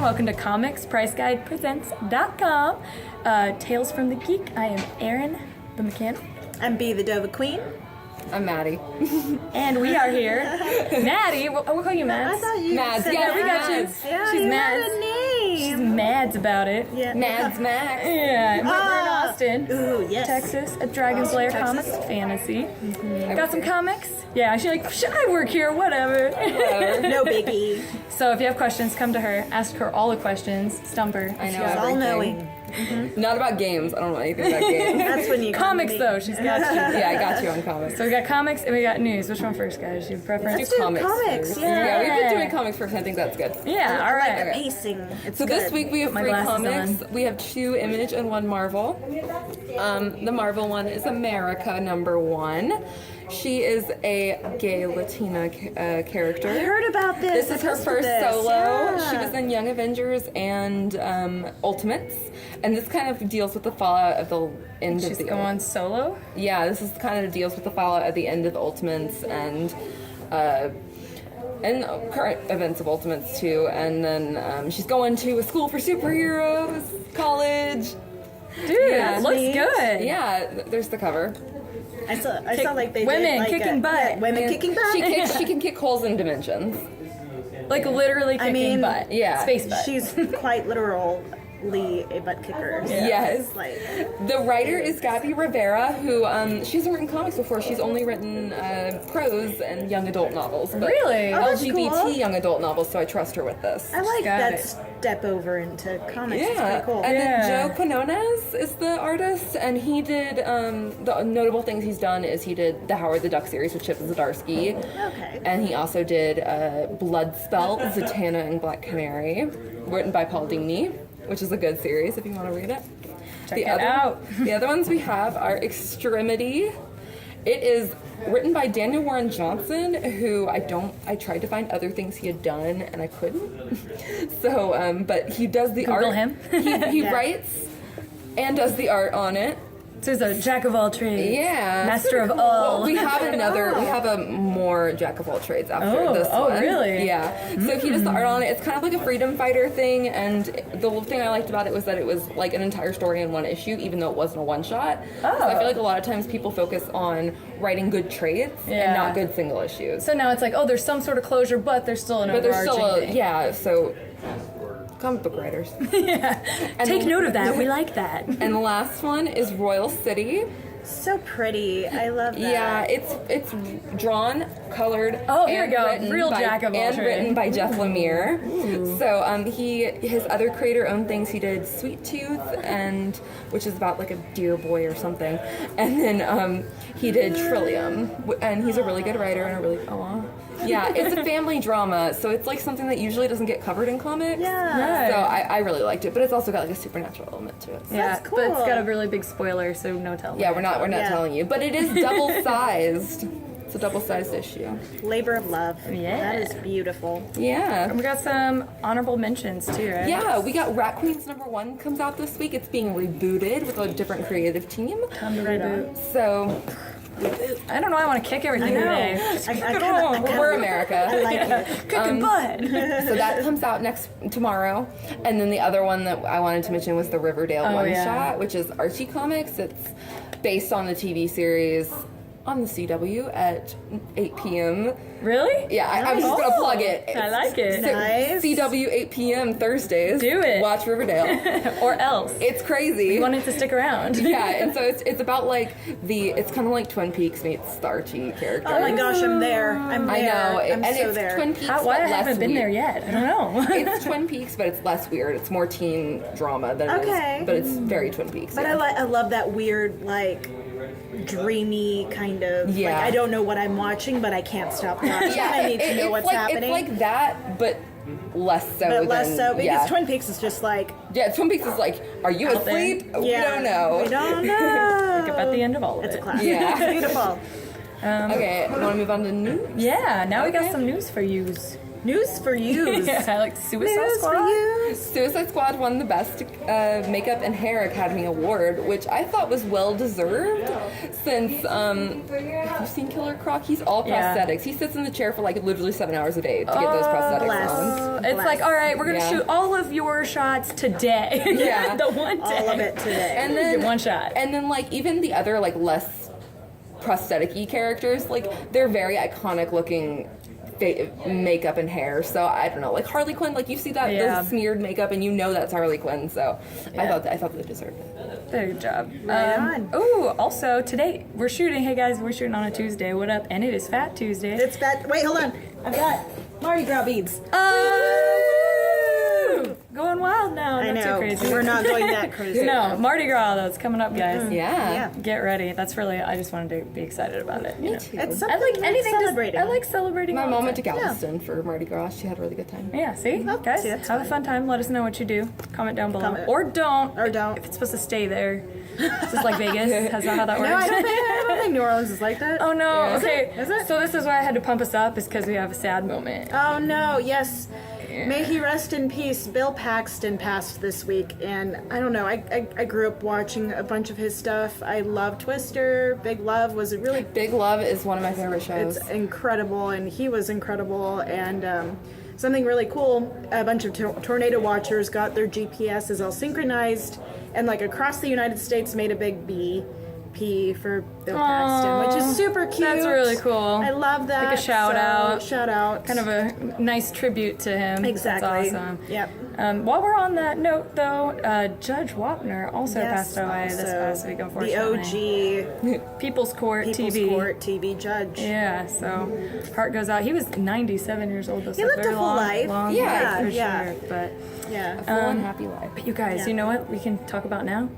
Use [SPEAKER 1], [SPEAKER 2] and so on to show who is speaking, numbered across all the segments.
[SPEAKER 1] welcome to ComicsPriceGuide Tales from the Geek. I am Erin, the mechanic.
[SPEAKER 2] I'm B, the Dova Queen.
[SPEAKER 3] I'm Maddie.
[SPEAKER 1] And we are here. Maddie, we'll call you Mads.
[SPEAKER 2] I thought you
[SPEAKER 3] Mads,
[SPEAKER 2] said
[SPEAKER 1] Yeah, we got you.
[SPEAKER 2] Mads. Yeah,
[SPEAKER 1] She's
[SPEAKER 2] you
[SPEAKER 1] Mads.
[SPEAKER 2] had a name.
[SPEAKER 1] She's Mads about it.
[SPEAKER 2] Yeah.
[SPEAKER 3] Mads Max.
[SPEAKER 1] Yeah, we're in Austin,
[SPEAKER 2] Ooh, yes.
[SPEAKER 1] Texas, at Dragon Slayer
[SPEAKER 2] Texas.
[SPEAKER 1] Comics Fantasy. Got some comics? Yeah, she's like, I work here, whatever.
[SPEAKER 2] No biggie.
[SPEAKER 1] So if you have questions, come to her, ask her all the questions, stump her.
[SPEAKER 3] I know
[SPEAKER 2] She's all
[SPEAKER 3] everything.
[SPEAKER 2] knowing.
[SPEAKER 3] Not about games. I don't know anything about games.
[SPEAKER 2] That's when you
[SPEAKER 1] Comics though, she's got you.
[SPEAKER 3] Yeah, I got you on comics.
[SPEAKER 1] So we got comics and we got news. Which one first, guys? You have preference?
[SPEAKER 2] Let's do comics,
[SPEAKER 3] first.
[SPEAKER 2] yeah.
[SPEAKER 3] we've been doing comics first, and I think that's good.
[SPEAKER 1] Yeah, all right.
[SPEAKER 2] Like pacing. It's
[SPEAKER 3] So
[SPEAKER 2] good.
[SPEAKER 3] this week we have
[SPEAKER 1] My
[SPEAKER 3] 3
[SPEAKER 1] glasses
[SPEAKER 3] comics. We have 2 Image and 1 Marvel. The Marvel one is America #1. She is a gay Latina character.
[SPEAKER 2] I heard about this.
[SPEAKER 3] This is her
[SPEAKER 2] I posted
[SPEAKER 3] first
[SPEAKER 2] this.
[SPEAKER 3] solo.
[SPEAKER 2] Yeah.
[SPEAKER 3] She was in Young Avengers and Ultimates. And this kind of deals with the fallout of the end
[SPEAKER 1] She's
[SPEAKER 3] of the
[SPEAKER 1] going solo.
[SPEAKER 3] Yeah, this is kind of deals with the fallout at the end of Ultimates and current events of Ultimates too. And then she's going to a school for superheroes, college.
[SPEAKER 1] Dude,
[SPEAKER 3] Yeah.
[SPEAKER 1] looks
[SPEAKER 2] Neat.
[SPEAKER 1] good.
[SPEAKER 3] Yeah, there's the cover.
[SPEAKER 2] I saw like they
[SPEAKER 1] women
[SPEAKER 2] did like
[SPEAKER 1] kicking butt.
[SPEAKER 2] Yeah, women
[SPEAKER 3] And
[SPEAKER 2] kicking butt.
[SPEAKER 3] She can kick holes in dimensions.
[SPEAKER 1] Like literally kicking
[SPEAKER 2] mean,
[SPEAKER 1] butt.
[SPEAKER 3] yeah.
[SPEAKER 1] Space butt.
[SPEAKER 2] She's quite literally a butt kicker. So
[SPEAKER 3] Yes.
[SPEAKER 2] it's like
[SPEAKER 3] The writer is Gabby Rivera, who she hasn't written comics before. She's only written prose and young adult novels. But
[SPEAKER 1] Really?
[SPEAKER 2] Oh, that's
[SPEAKER 3] LGBT
[SPEAKER 2] cool.
[SPEAKER 3] young adult novels, so I trust her with this.
[SPEAKER 2] I like
[SPEAKER 1] Got
[SPEAKER 2] that
[SPEAKER 1] it.
[SPEAKER 2] step over into comics. It's
[SPEAKER 3] Yeah,
[SPEAKER 2] pretty cool.
[SPEAKER 3] and
[SPEAKER 1] Yeah.
[SPEAKER 3] then Joe Quinones is the artist, and he did the notable things he's done is he did the Howard the Duck series with Chip Zdarsky,
[SPEAKER 2] Okay.
[SPEAKER 3] and he also did Bloodspell, Zatanna and Black Canary, written by Paul Dini, which is a good series if you want to read it.
[SPEAKER 1] Check it out.
[SPEAKER 3] The other ones we have are Extremity. It is written by Daniel Warren Johnson, who I tried to find other things he had done and I couldn't. So, but he does the
[SPEAKER 1] Google
[SPEAKER 3] art.
[SPEAKER 1] him.
[SPEAKER 3] He writes and does the art on it.
[SPEAKER 1] So he's a jack of all trades.
[SPEAKER 3] Yeah.
[SPEAKER 1] Master of
[SPEAKER 3] Well,
[SPEAKER 1] all.
[SPEAKER 3] we have a more jack of all trades after this
[SPEAKER 1] Oh,
[SPEAKER 3] one.
[SPEAKER 1] really?
[SPEAKER 3] Yeah. So he does the art on it. It's kind of like a freedom fighter thing, and the thing I liked about it was that it was like an entire story in one issue, even though it wasn't a one-shot. So I feel like a lot of times people focus on writing good trades
[SPEAKER 1] Yeah.
[SPEAKER 3] and not good single issues.
[SPEAKER 1] So now it's like, oh, there's some sort of closure, but there's still an
[SPEAKER 3] But there's
[SPEAKER 1] overarching
[SPEAKER 3] still
[SPEAKER 1] thing.
[SPEAKER 3] yeah, so comic book writers.
[SPEAKER 1] Yeah.
[SPEAKER 3] And
[SPEAKER 1] Take
[SPEAKER 3] then-
[SPEAKER 1] note of that. We like that.
[SPEAKER 3] And the last one is Royal City.
[SPEAKER 2] So pretty. I love that.
[SPEAKER 3] Yeah, it's drawn, colored.
[SPEAKER 1] Oh, here
[SPEAKER 3] and
[SPEAKER 1] we go.
[SPEAKER 3] written
[SPEAKER 1] Real
[SPEAKER 3] by,
[SPEAKER 1] jack of all
[SPEAKER 3] and
[SPEAKER 1] trades.
[SPEAKER 3] written by Jeff Lemire. So his other creator-owned things. He did Sweet Tooth, which is about like a deer boy or something, and then he did Trillium, and he's a really good writer and a really yeah, it's a family drama, so it's like something that usually doesn't get covered in comics.
[SPEAKER 2] Yeah.
[SPEAKER 3] So I really liked it, but it's also got like a supernatural element to it. So.
[SPEAKER 1] Yeah,
[SPEAKER 2] That's
[SPEAKER 1] but it's
[SPEAKER 2] cool.
[SPEAKER 1] got a really big spoiler, so no telling.
[SPEAKER 3] Yeah, we're not
[SPEAKER 2] Yeah.
[SPEAKER 3] telling you, but it is double-sized. It's a double-sized issue.
[SPEAKER 2] Labor of love.
[SPEAKER 1] Yeah.
[SPEAKER 2] That is beautiful.
[SPEAKER 3] Yeah.
[SPEAKER 1] And we got some honorable mentions too, right?
[SPEAKER 3] Yeah, we got Rat Queens #1 comes out this week. It's being rebooted with a different creative team.
[SPEAKER 1] Time to reboot.
[SPEAKER 3] So
[SPEAKER 1] I don't know. I want to kick everything
[SPEAKER 2] I know.
[SPEAKER 1] today.
[SPEAKER 3] we're America.
[SPEAKER 2] I like it.
[SPEAKER 1] Kicking butt.
[SPEAKER 3] So that comes out tomorrow. And then the other one that I wanted to mention was the Riverdale one
[SPEAKER 1] yeah.
[SPEAKER 3] shot, which is Archie Comics. It's based on the TV series on the CW at 8 p.m.
[SPEAKER 1] Really?
[SPEAKER 3] Yeah, I was just gonna plug it.
[SPEAKER 1] I like it.
[SPEAKER 3] So
[SPEAKER 2] Nice.
[SPEAKER 3] CW 8 p.m. Thursdays.
[SPEAKER 1] Do it.
[SPEAKER 3] Watch Riverdale.
[SPEAKER 1] Or else.
[SPEAKER 3] It's crazy.
[SPEAKER 1] You want it to stick around.
[SPEAKER 3] Yeah, and so it's about like it's kind of like Twin Peaks meets the Archie character.
[SPEAKER 2] Oh my gosh, I'm there. I'm there.
[SPEAKER 3] I know,
[SPEAKER 2] I'm
[SPEAKER 3] and
[SPEAKER 2] so
[SPEAKER 3] it's
[SPEAKER 2] there.
[SPEAKER 3] Twin Peaks,
[SPEAKER 1] Why
[SPEAKER 3] but
[SPEAKER 1] I
[SPEAKER 3] less
[SPEAKER 1] haven't been
[SPEAKER 3] weird.
[SPEAKER 1] there yet? I don't know.
[SPEAKER 3] It's Twin Peaks, but it's less weird. It's more teen drama than it
[SPEAKER 2] Okay.
[SPEAKER 3] is, but it's very Twin Peaks.
[SPEAKER 2] But
[SPEAKER 3] yeah.
[SPEAKER 2] I love that weird, like, dreamy kind of.
[SPEAKER 3] Yeah.
[SPEAKER 2] Like, I don't know what I'm watching, but I can't stop watching.
[SPEAKER 3] yeah,
[SPEAKER 2] I need to know
[SPEAKER 3] it's
[SPEAKER 2] what's
[SPEAKER 3] like,
[SPEAKER 2] happening.
[SPEAKER 3] It's like that, but less so.
[SPEAKER 2] but less
[SPEAKER 3] than,
[SPEAKER 2] so because
[SPEAKER 3] yeah.
[SPEAKER 2] Twin Peaks is just like.
[SPEAKER 3] Yeah, Twin Peaks is like, are you
[SPEAKER 1] Out there.
[SPEAKER 3] asleep?
[SPEAKER 2] Yeah,
[SPEAKER 3] We don't know.
[SPEAKER 2] We don't know.
[SPEAKER 1] Pick up at the end of all of
[SPEAKER 2] It's
[SPEAKER 1] it.
[SPEAKER 2] a classic.
[SPEAKER 3] Yeah.
[SPEAKER 2] It's beautiful.
[SPEAKER 3] Okay, want to move on to news?
[SPEAKER 1] Yeah, now we got
[SPEAKER 3] Okay.
[SPEAKER 1] some news for yous.
[SPEAKER 2] News for you.
[SPEAKER 1] Yeah, like Suicide
[SPEAKER 2] News
[SPEAKER 1] Squad.
[SPEAKER 2] for you.
[SPEAKER 3] Suicide Squad won the Best Makeup and Hair Academy Award, which I thought was well deserved. Since have you seen Killer Croc? He's all prosthetics. He sits in the chair for like literally 7 hours a day to get those prosthetics
[SPEAKER 2] bless.
[SPEAKER 3] on.
[SPEAKER 1] It's like, all right, we're gonna shoot all of your shots today.
[SPEAKER 3] Yeah.
[SPEAKER 1] The one day.
[SPEAKER 2] All of it today.
[SPEAKER 3] And then
[SPEAKER 1] Get one shot.
[SPEAKER 3] And then like even the other like less prosthetic-y characters, like they're very iconic looking makeup and hair. So I don't know, like Harley Quinn, like you see that the smeared makeup and you know that's Harley Quinn. So I thought they deserved it.
[SPEAKER 1] Very good job.
[SPEAKER 2] Right on.
[SPEAKER 1] Oh, also today we're shooting. Hey guys, we're shooting on a Tuesday. What up? And it is Fat Tuesday.
[SPEAKER 2] It's that. Wait, hold on. I've got Mardi Gras beads.
[SPEAKER 1] Going wild now.
[SPEAKER 2] I
[SPEAKER 1] Not
[SPEAKER 2] know.
[SPEAKER 1] too crazy.
[SPEAKER 2] We're not going that crazy.
[SPEAKER 1] No, Mardi Gras though. It's coming up, guys.
[SPEAKER 3] Yeah.
[SPEAKER 1] Get ready. That's really. I just wanted to be excited about it. You know?
[SPEAKER 3] too.
[SPEAKER 2] It's
[SPEAKER 1] I
[SPEAKER 2] something
[SPEAKER 1] like anything.
[SPEAKER 2] celebrating.
[SPEAKER 1] I like celebrating.
[SPEAKER 3] My
[SPEAKER 1] all the
[SPEAKER 3] mom went to
[SPEAKER 1] time.
[SPEAKER 3] Galveston for Mardi Gras. She had a really good time.
[SPEAKER 1] Yeah, see? Guys,
[SPEAKER 2] see, that's
[SPEAKER 1] have a fun time. Let us know what you do. Comment down below.
[SPEAKER 2] Comment.
[SPEAKER 1] Or don't.
[SPEAKER 2] Or don't.
[SPEAKER 1] If it's supposed to stay there. This is like Vegas. That's not how that works.
[SPEAKER 2] No, I don't think New Orleans is like that.
[SPEAKER 1] Oh no.
[SPEAKER 3] Yeah.
[SPEAKER 1] Okay.
[SPEAKER 2] Is it?
[SPEAKER 1] So this is why I had to pump us up, is because we have a sad moment.
[SPEAKER 2] Oh no, yes. May he rest in peace. Bill Paxton passed this week, and I don't know. I grew up watching a bunch of his stuff. I love Twister. Big Love was a really
[SPEAKER 3] Big Love is one of my favorite shows.
[SPEAKER 2] It's incredible, and he was incredible. And something really cool, a bunch of tornado watchers got their GPSs all synchronized, and like across the United States made a big P for Bill Paxton, which is super cute.
[SPEAKER 1] That's really cool.
[SPEAKER 2] I love that.
[SPEAKER 1] Like a shout out.
[SPEAKER 2] Shout out.
[SPEAKER 1] Kind of a nice tribute to him.
[SPEAKER 2] Exactly.
[SPEAKER 1] That's awesome.
[SPEAKER 2] Yep.
[SPEAKER 1] While we're on that note, though, Judge Wapner also
[SPEAKER 2] Yes,
[SPEAKER 1] passed away this
[SPEAKER 2] also
[SPEAKER 1] past week, unfortunately.
[SPEAKER 2] The OG
[SPEAKER 1] People's Court
[SPEAKER 2] People's
[SPEAKER 1] TV.
[SPEAKER 2] Court TV judge.
[SPEAKER 1] Yeah, so heart goes out. He was 97 years old.
[SPEAKER 2] He lived a full life.
[SPEAKER 1] Long
[SPEAKER 2] Yeah,
[SPEAKER 1] life for
[SPEAKER 2] yeah.
[SPEAKER 1] sure. But
[SPEAKER 2] Yeah.
[SPEAKER 3] Full and happy life.
[SPEAKER 1] you guys,
[SPEAKER 2] Yeah.
[SPEAKER 1] you know what we can talk about now?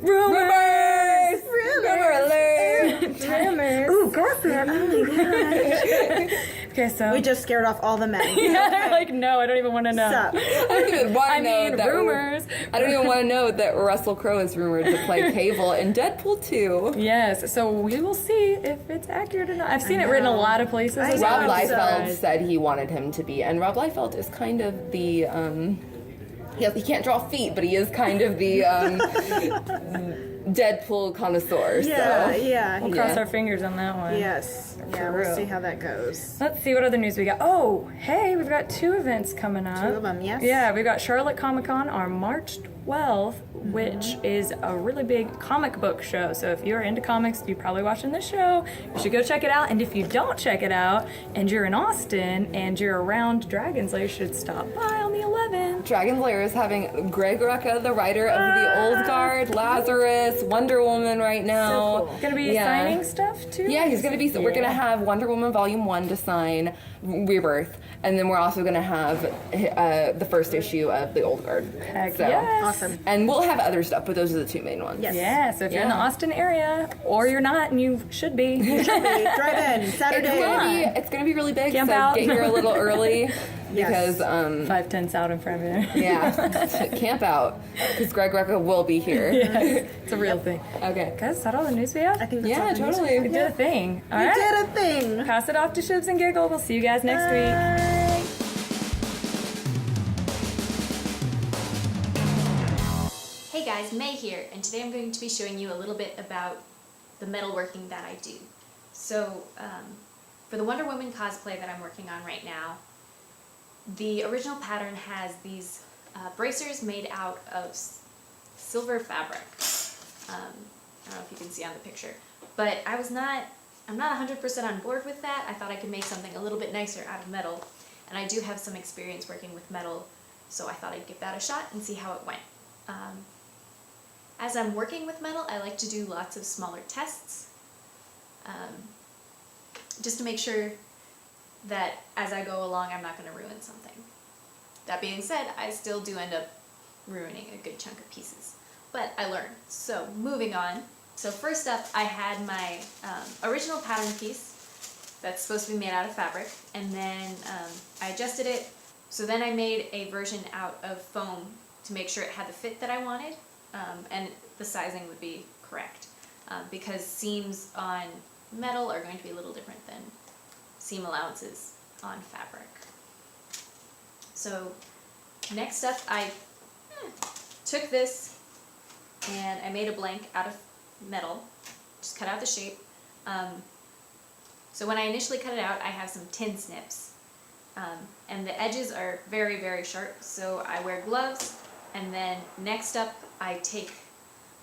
[SPEAKER 1] Rumors!
[SPEAKER 3] Rumor alert!
[SPEAKER 2] Rumors.
[SPEAKER 1] Ooh, gossip! Oh my gosh. Okay, so
[SPEAKER 2] We just scared off all the men.
[SPEAKER 1] yeah, they're like, no, I don't even want to know.
[SPEAKER 2] Sup?
[SPEAKER 3] I don't even want to
[SPEAKER 1] I
[SPEAKER 3] know
[SPEAKER 1] mean,
[SPEAKER 3] that
[SPEAKER 1] rumors.
[SPEAKER 3] I don't even want to know that Russell Crowe is rumored to play Cable in Deadpool 2.
[SPEAKER 1] Yes, so we will see if it's accurate or not. I've seen it written a lot of places.
[SPEAKER 2] I
[SPEAKER 1] as
[SPEAKER 2] know.
[SPEAKER 1] well.
[SPEAKER 3] Rob
[SPEAKER 2] I'm
[SPEAKER 3] Liefeld
[SPEAKER 2] surprised.
[SPEAKER 3] said he wanted him to be, and Rob Liefeld is kind of the he can't draw feet, but he is kind of the Deadpool connoisseur.
[SPEAKER 2] Yeah,
[SPEAKER 3] so.
[SPEAKER 2] yeah.
[SPEAKER 1] We'll cross our fingers on that one.
[SPEAKER 2] Yes. Yeah, we'll
[SPEAKER 1] real.
[SPEAKER 2] see how that goes.
[SPEAKER 1] Let's see what other news we got. Oh, hey, we've got 2 events coming up.
[SPEAKER 2] 2 of them, yes.
[SPEAKER 1] Yeah, we've got Charlotte Comic Con on March 12th, which is a really big comic book show. So if you're into comics, you're probably watching this show. You should go check it out. And if you don't check it out, and you're in Austin, and you're around Dragon's Lair, you should stop by on the 11th.
[SPEAKER 3] Dragon's Lair is having Greg Rucka, the writer of The Old Guard, Lazarus, Wonder Woman right now.
[SPEAKER 2] So cool.
[SPEAKER 1] Gonna be signing stuff too?
[SPEAKER 3] Yeah, he's gonna be. We're gonna have Wonder Woman Volume 1 to sign, Rebirth, and then we're also gonna have the first issue of The Old Guard.
[SPEAKER 1] Heck
[SPEAKER 3] So-
[SPEAKER 1] yes.
[SPEAKER 2] Awesome.
[SPEAKER 3] And we'll have other stuff, but those are the 2 main ones.
[SPEAKER 2] Yes.
[SPEAKER 1] Yeah, so if you're in the
[SPEAKER 3] Yeah.
[SPEAKER 1] Austin area, or you're not, and you should be,
[SPEAKER 2] Drive in Saturday.
[SPEAKER 3] It's gonna be really big.
[SPEAKER 1] Camp
[SPEAKER 3] so
[SPEAKER 1] out.
[SPEAKER 3] get here a little early
[SPEAKER 2] Yes.
[SPEAKER 3] because
[SPEAKER 1] 5 tents out in front of you.
[SPEAKER 3] yeah, camp out because Greg Rucka will be here.
[SPEAKER 1] Yes, it's a real thing.
[SPEAKER 3] Okay.
[SPEAKER 1] Guys, is that all the news we have?
[SPEAKER 2] I think that's
[SPEAKER 3] Yeah,
[SPEAKER 2] all the news.
[SPEAKER 3] totally.
[SPEAKER 1] We did a thing. All
[SPEAKER 2] We
[SPEAKER 1] right.
[SPEAKER 2] did a thing.
[SPEAKER 1] Pass it off to Shivs and Giggle. We'll see you guys next week.
[SPEAKER 2] Bye.
[SPEAKER 4] Hey guys, May here, and today I'm going to be showing you a little bit about the metalworking that I do. So, for the Wonder Woman cosplay that I'm working on right now, the original pattern has these bracers made out of silver fabric. I don't know if you can see on the picture, but I'm not 100% on board with that. I thought I could make something a little bit nicer out of metal, and I do have some experience working with metal, so I thought I'd give that a shot and see how it went. As I'm working with metal, I like to do lots of smaller tests, just to make sure that as I go along, I'm not going to ruin something. That being said, I still do end up ruining a good chunk of pieces, but I learn. So moving on. So first up, I had my original pattern piece that's supposed to be made out of fabric, and then I adjusted it. So then I made a version out of foam to make sure it had the fit that I wanted, and the sizing would be correct, because seams on metal are going to be a little different than seam allowances on fabric. So next up, I took this and I made a blank out of metal, just cut out the shape. So when I initially cut it out, I have some tin snips, and the edges are very, very sharp, so I wear gloves, and then next up I take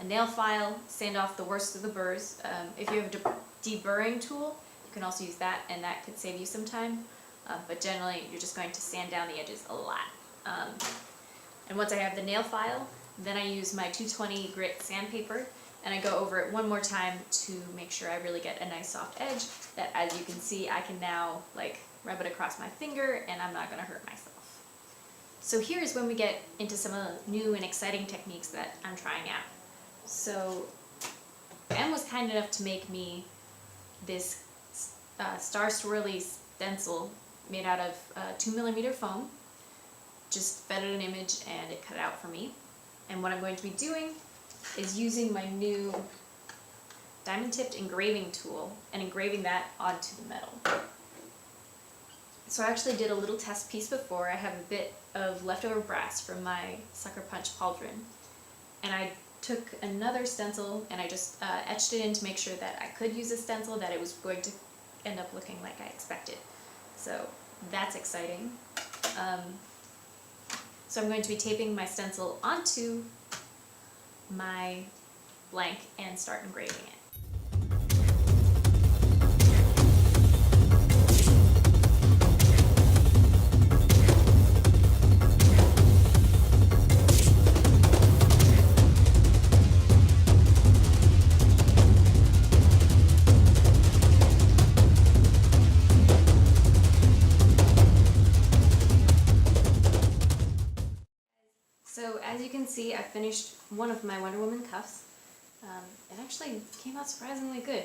[SPEAKER 4] a nail file, sand off the worst of the burrs. If you have a deburring tool, you can also use that, and that could save you some time, but generally you're just going to sand down the edges a lot. And once I have the nail file, then I use my 220 grit sandpaper, and I go over it one more time to make sure I really get a nice soft edge that, as you can see, I can now like rub it across my finger and I'm not going to hurt myself. So here's when we get into some of the new and exciting techniques that I'm trying out. So Em was kind enough to make me this star swirly stencil made out of 2mm foam. Just fed it an image and it cut it out for me. And what I'm going to be doing is using my new diamond tipped engraving tool and engraving that onto the metal. So I actually did a little test piece before. I have a bit of leftover brass from my Sucker Punch pauldron, and I took another stencil and I just etched it in to make sure that I could use a stencil, that it was going to end up looking like I expected. So that's exciting. So I'm going to be taping my stencil onto my blank and start engraving it. So as you can see, I finished one of my Wonder Woman cuffs. It actually came out surprisingly good.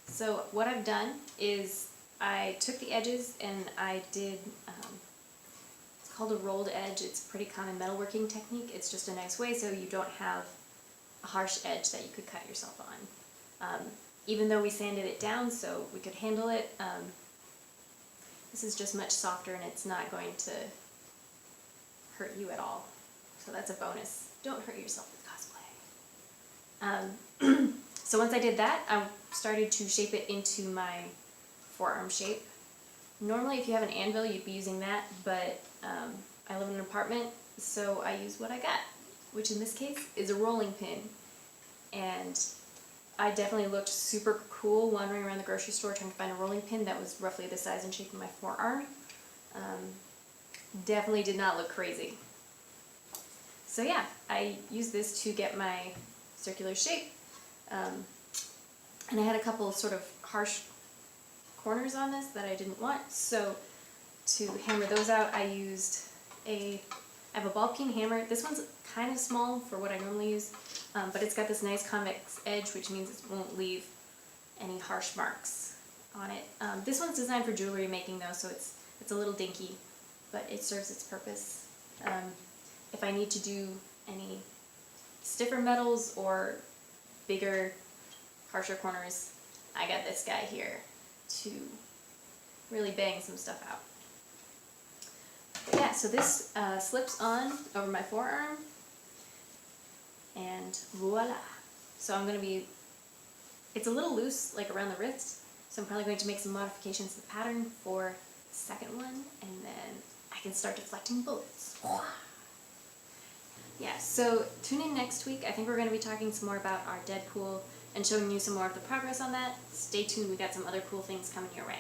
[SPEAKER 4] So what I've done is I took the edges and I did, it's called a rolled edge. It's a pretty common metalworking technique. It's just a nice way so you don't have a harsh edge that you could cut yourself on. Even though we sanded it down so we could handle it, this is just much softer and it's not going to hurt you at all. So that's a bonus. Don't hurt yourself with cosplay. So once I did that, I started to shape it into my forearm shape. Normally if you have an anvil you'd be using that, but I live in an apartment, so I use what I got, which in this case is a rolling pin. And I definitely looked super cool wandering around the grocery store trying to find a rolling pin that was roughly the size and shape of my forearm. Definitely did not look crazy. So yeah, I used this to get my circular shape, and I had a couple of sort of harsh corners on this that I didn't want, so to hammer those out I have a ball peen hammer. This one's kind of small for what I normally use, but it's got this nice convex edge, which means it won't leave any harsh marks on it. This one's designed for jewelry making though, so it's a little dinky, but it serves its purpose. If I need to do any stiffer metals or bigger, harsher corners, I got this guy here to really bang some stuff out. But yeah, so this slips on over my forearm, and voila. So I'm going to be, it's a little loose, like around the wrist, so I'm probably going to make some modifications to the pattern for the second one, and then I can start deflecting bullets. Yeah, so tune in next week. I think we're going to be talking some more about our Deadpool and showing you some more of the progress on that. Stay tuned, we got some other cool things coming your way.